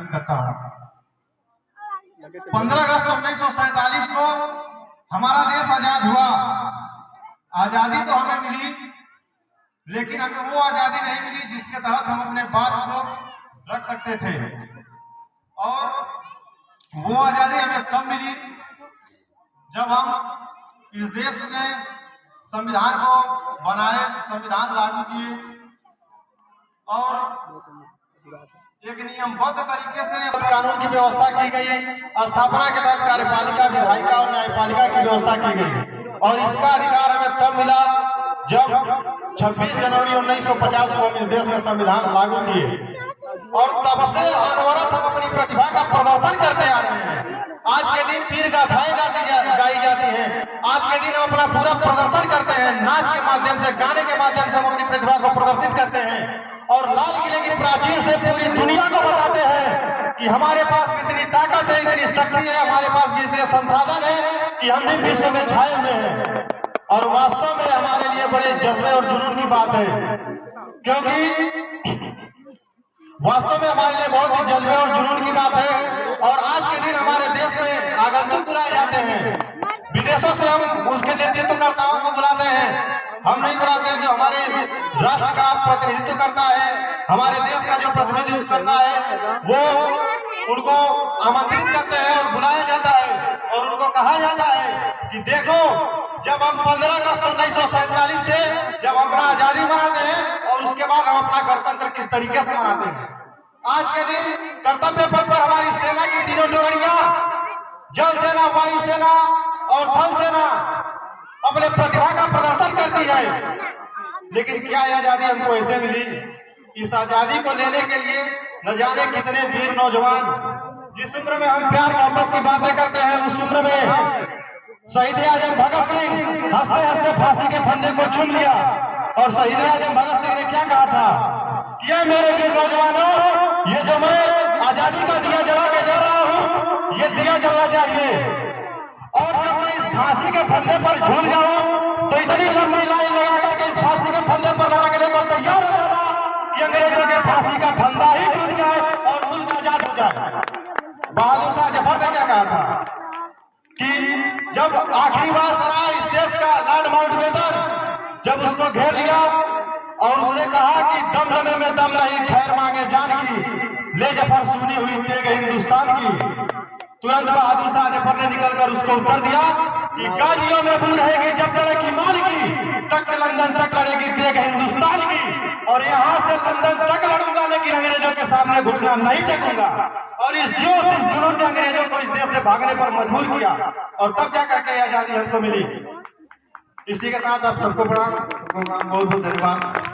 करता हूँ। 15 अगस्त 1947 को हमारा देश आजाद हुआ। आजादी तो हमें मिली, लेकिन हमें वो आजादी नहीं मिली जिसके तहत हम अपने बात को रख सकते थे। और वो आजादी हमें तब मिली जब हम इस देश में संविधान को बनाए, संविधान लागू किए और एक नियमबद्ध तरीके से कानून की व्यवस्था की गई। स्थापना के तहत कार्यपालिका, विधायिका और न्यायपालिका की व्यवस्था की गई और इसका अधिकार हमें तब मिला जब 26 जनवरी 1950 को हम इस देश में संविधान लागू किए और तब से अनवरत हम अपनी प्रतिभा का प्रदर्शन करते आ रहे हैं। आज के दिन वीर गाथाएं गाई जाती हैं। आज के दिन हम अपना पूरा प्रदर्शन करते हैं, नाच के माध्यम से, गाने के माध्यम से हम अपनी प्रतिभा को प्रदर्शित करते हैं और लाल किले की प्राचीर से पूरी दुनिया को बताते हैं कि हमारे पास कितनी ताकत है, इतनी शक्ति है, हमारे पास भी इतने संसाधन है कि हम भी विश्व में छाए हुए हैं। और वास्तव में हमारे लिए बड़े जज्बे और जुनून की बात है, क्योंकि वास्तव में हमारे लिए बहुत ही जज्बे और जुनून की बात है। और आज के दिन हमारे देश में आगंतुक बुलाए जाते हैं, विदेशों से हम उसके नेतृत्वकर्ताओं को बुलाते हैं। हम नहीं बुलाते जो हमारे राष्ट्र का प्रतिनिधित्व करता है, हमारे देश का जो प्रतिनिधित्व करता है, वो उनको आमंत्रित करते हैं और बुलाया जाता है और उनको कहा जाता है कि देखो, जब हम 15 अगस्त 1947 से जब अपना आजादी मनाते हैं और उसके बाद हम अपना गणतंत्र किस तरीके से मनाते हैं। आज के दिन कर्तव्य पथ पर हमारी सेना की तीनों टुकड़ियां, जल सेना, वायु सेना और थल सेना, अपने प्रतिभा का प्रदर्शन करती है। लेकिन क्या आजादी हमको ऐसे मिली? इस आजादी को लेने के लिए न जाने कितने वीर नौजवान, जिस उम्र में हम प्यार मोहब्बत की बातें करते हैं, उस उम्र में शहीद आजम भगत सिंह हंसते हंसते फांसी के फंदे को चुन लिया। और शहीद आजम भगत सिंह ने क्या कहा था कि ये मेरे वीर नौजवानों, ये जो मैं आजादी का दिया जला के जा रहा हूँ, ये दिया जलना चाहिए। और जब मैं इस फांसी के फंदे पर झूल जाऊं तो इतनी लंबी लाइन लगा करके इस फांसी के फंदे पर लटकने को तैयार हो जाना कि अंग्रेजों के फांसी का फंदा ही टूट जाए और मुल्क आजाद हो जाए। बहादुर शाह जफर ने क्या कहा था कि जब आखिरी बार सराय इस देश का लॉर्ड माउंटबेटन जब उसको घेर लिया और उसने कहा कि दम लमे में दम नहीं, खैर मांगे जान की, ले जफर सुनी हुई तेग हिंदुस्तान की। तुरंत बहादुर शाह जफर ने निकलकर उसको उत्तर दिया कि गाजियों में बू रहेगी जब लड़ेगी माल की, तक लंदन तक लड़ेगी तेग हिंदुस्तान की। और यहाँ से लंदन तक लड़ूंगा, लेकिन अंग्रेजों के सामने घुटना नहीं टेकूंगा। और इस जोश, इस जुनून ने अंग्रेजों को इस देश से भागने पर मजबूर किया और तब जाकर के आजादी हमको मिली। इसी के साथ आप सबको प्रणाम, बहुत बहुत धन्यवाद।